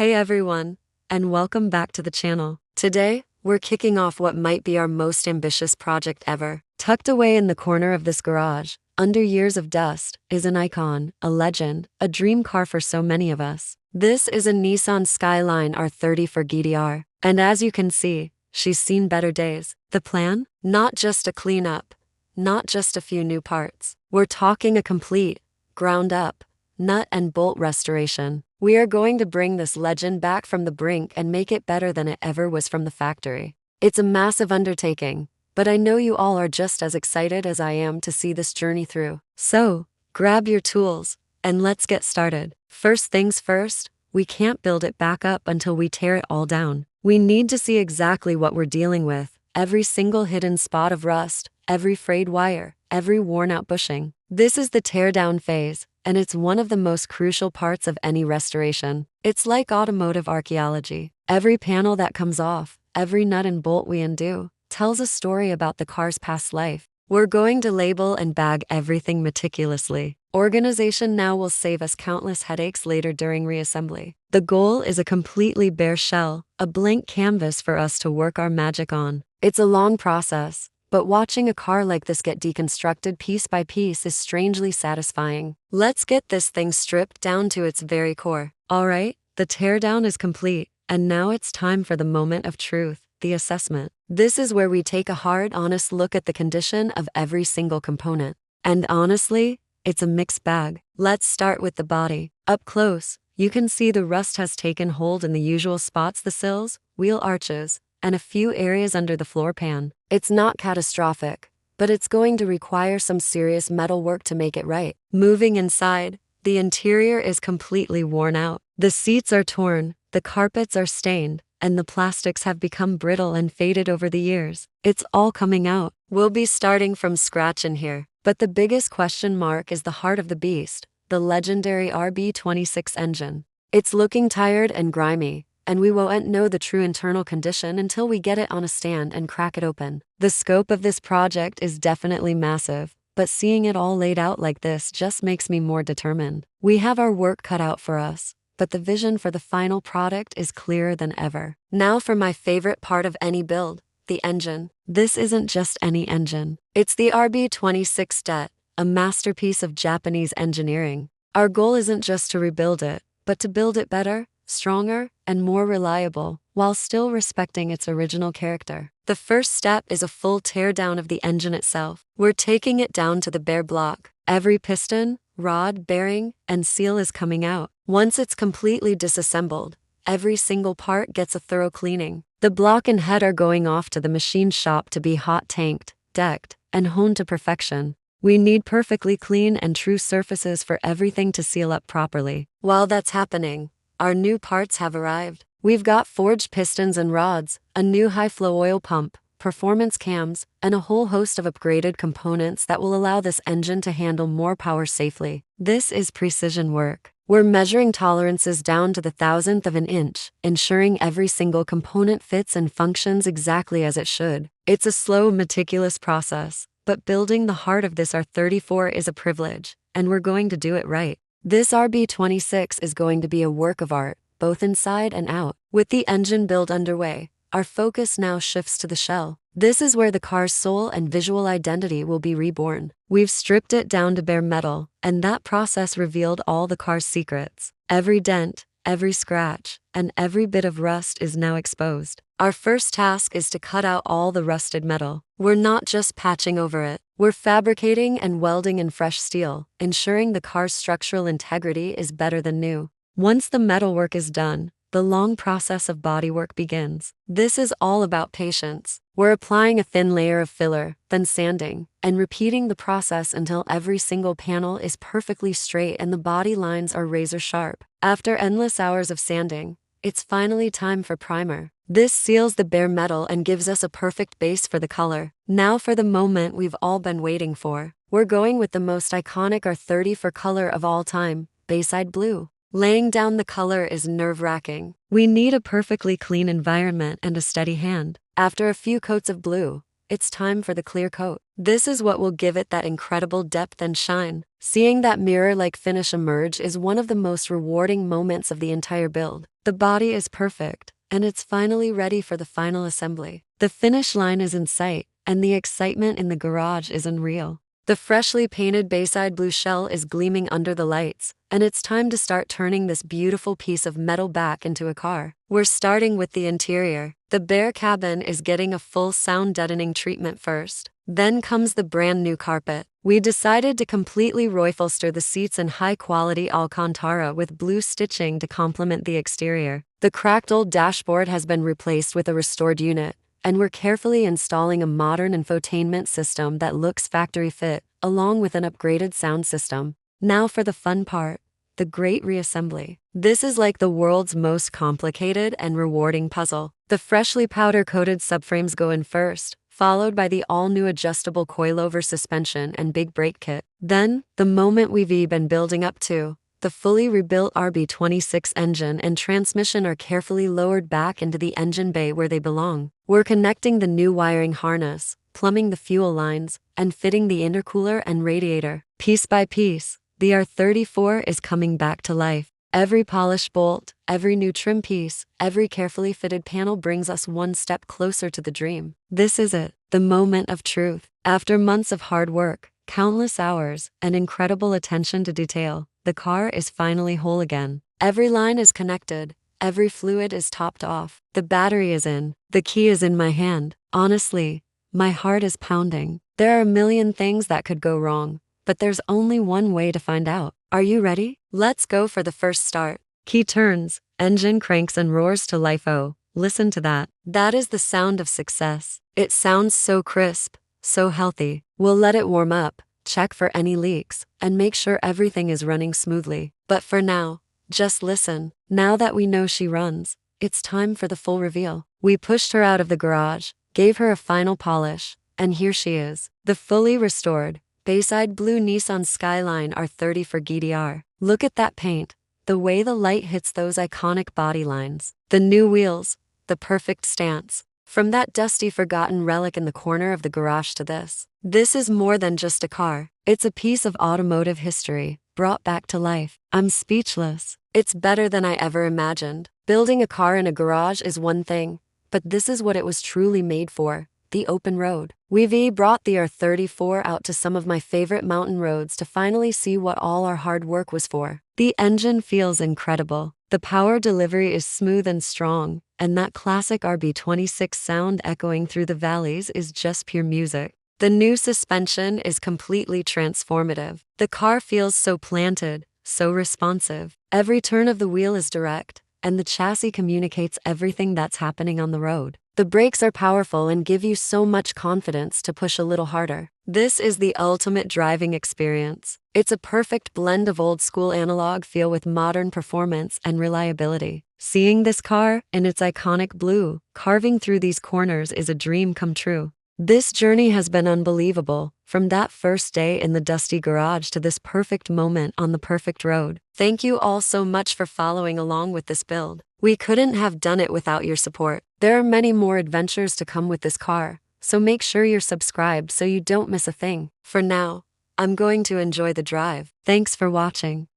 Hey everyone, and welcome back to the channel. Today, we're kicking off what might be our most ambitious project ever. Tucked away in the corner of this garage, under years of dust, is an icon, a legend, a dream car for so many of us. This is a Nissan Skyline R34 GT-R, and as you can see, she's seen better days. The plan? Not just a cleanup, not just a few new parts. We're talking a complete, ground-up, nut and bolt restoration. We are going to bring this legend back from the brink and make it better than it ever was from the factory. It's a massive undertaking, but I know you all are just as excited as I am to see this journey through. So, grab your tools, and let's get started. First things first, we can't build it back up until we tear it all down. We need to see exactly what we're dealing with, every single hidden spot of rust, every frayed wire, every worn-out bushing. This is the teardown phase, and it's one of the most crucial parts of any restoration. It's like automotive archaeology. Every panel that comes off, every nut and bolt we undo, tells a story about the car's past life. We're going to label and bag everything meticulously. Organization now will save us countless headaches later during reassembly. The goal is a completely bare shell, a blank canvas for us to work our magic on. It's a long process, but watching a car like this get deconstructed piece by piece is strangely satisfying. Let's get this thing stripped down to its very core. Alright, the teardown is complete, and now it's time for the moment of truth, the assessment. This is where we take a hard, honest look at the condition of every single component. And honestly, it's a mixed bag. Let's start with the body. Up close, you can see the rust has taken hold in the usual spots: the sills, wheel arches, and a few areas under the floor pan. It's not catastrophic, but it's going to require some serious metal work to make it right. Moving inside, the interior is completely worn out. The seats are torn, the carpets are stained, and the plastics have become brittle and faded over the years. It's all coming out. We'll be starting from scratch in here. But the biggest question mark is the heart of the beast, the legendary RB26 engine. It's looking tired and grimy, and we won't know the true internal condition until we get it on a stand and crack it open. The scope of this project is definitely massive, but seeing it all laid out like this just makes me more determined. We have our work cut out for us, but the vision for the final product is clearer than ever. Now for my favorite part of any build, the engine. This isn't just any engine. It's the RB26 Det, a masterpiece of Japanese engineering. Our goal isn't just to rebuild it, but to build it better, stronger, and more reliable, while still respecting its original character. The first step is a full teardown of the engine itself. We're taking it down to the bare block. Every piston, rod, bearing, and seal is coming out. Once it's completely disassembled, every single part gets a thorough cleaning. The block and head are going off to the machine shop to be hot tanked, decked, and honed to perfection. We need perfectly clean and true surfaces for everything to seal up properly. While that's happening, our new parts have arrived. We've got forged pistons and rods, a new high-flow oil pump, performance cams, and a whole host of upgraded components that will allow this engine to handle more power safely. This is precision work. We're measuring tolerances down to the thousandth of an inch, ensuring every single component fits and functions exactly as it should. It's a slow, meticulous process, but building the heart of this R34 is a privilege, and we're going to do it right. This RB26 is going to be a work of art, both inside and out. With the engine build underway, our focus now shifts to the shell. This is where the car's soul and visual identity will be reborn. We've stripped it down to bare metal, and that process revealed all the car's secrets. Every dent, every scratch, and every bit of rust is now exposed. Our first task is to cut out all the rusted metal. We're not just patching over it. We're fabricating and welding in fresh steel, ensuring the car's structural integrity is better than new. Once the metalwork is done, the long process of bodywork begins. This is all about patience. We're applying a thin layer of filler, then sanding, and repeating the process until every single panel is perfectly straight and the body lines are razor sharp. After endless hours of sanding, it's finally time for primer. This seals the bare metal and gives us a perfect base for the color. Now for the moment we've all been waiting for. We're going with the most iconic R34 color of all time, Bayside Blue. Laying down the color is nerve-wracking. We need a perfectly clean environment and a steady hand. After a few coats of blue, it's time for the clear coat. This is what will give it that incredible depth and shine. Seeing that mirror-like finish emerge is one of the most rewarding moments of the entire build. The body is perfect, and it's finally ready for the final assembly. The finish line is in sight, and the excitement in the garage is unreal. The freshly painted Bayside blue shell is gleaming under the lights, and it's time to start turning this beautiful piece of metal back into a car. We're starting with the interior. The bare cabin is getting a full sound deadening treatment first. Then comes the brand new carpet. We decided to completely royfolster the seats in high-quality Alcantara with blue stitching to complement the exterior. The cracked old dashboard has been replaced with a restored unit, and we're carefully installing a modern infotainment system that looks factory fit, along with an upgraded sound system. Now for the fun part, the great reassembly. This is like the world's most complicated and rewarding puzzle. The freshly powder-coated subframes go in first, followed by the all-new adjustable coilover suspension and big brake kit. Then, the moment we've been building up to, the fully rebuilt RB26 engine and transmission are carefully lowered back into the engine bay where they belong. We're connecting the new wiring harness, plumbing the fuel lines, and fitting the intercooler and radiator. Piece by piece, the R34 is coming back to life. Every polished bolt, every new trim piece, every carefully fitted panel brings us one step closer to the dream. This is it, the moment of truth. After months of hard work, countless hours, and incredible attention to detail, the car is finally whole again. Every line is connected, every fluid is topped off, the battery is in, the key is in my hand. Honestly, my heart is pounding. There are a million things that could go wrong, but there's only one way to find out. Are you ready? Let's go for the first start. Key turns, engine cranks and roars to life. Oh, listen to that. That is the sound of success. It sounds so crisp, so healthy. We'll let it warm up, check for any leaks, and make sure everything is running smoothly. But for now, just listen. Now that we know she runs, it's time for the full reveal. We pushed her out of the garage, gave her a final polish, and here she is. The fully restored, Bayside blue Nissan Skyline R34 GT-R. Look at that paint, the way the light hits those iconic body lines. The new wheels, the perfect stance. From that dusty forgotten relic in the corner of the garage to this. This is more than just a car. It's a piece of automotive history, brought back to life. I'm speechless. It's better than I ever imagined. Building a car in a garage is one thing, but this is what it was truly made for. The open road. We've brought the R34 out to some of my favorite mountain roads to finally see what all our hard work was for. The engine feels incredible. The power delivery is smooth and strong, and that classic RB26 sound echoing through the valleys is just pure music. The new suspension is completely transformative. The car feels so planted, so responsive. Every turn of the wheel is direct, and the chassis communicates everything that's happening on the road. The brakes are powerful and give you so much confidence to push a little harder. This is the ultimate driving experience. It's a perfect blend of old-school analog feel with modern performance and reliability. Seeing this car, in its iconic blue, carving through these corners is a dream come true. This journey has been unbelievable, from that first day in the dusty garage to this perfect moment on the perfect road. Thank you all so much for following along with this build. We couldn't have done it without your support. There are many more adventures to come with this car, so make sure you're subscribed so you don't miss a thing. For now, I'm going to enjoy the drive. Thanks for watching.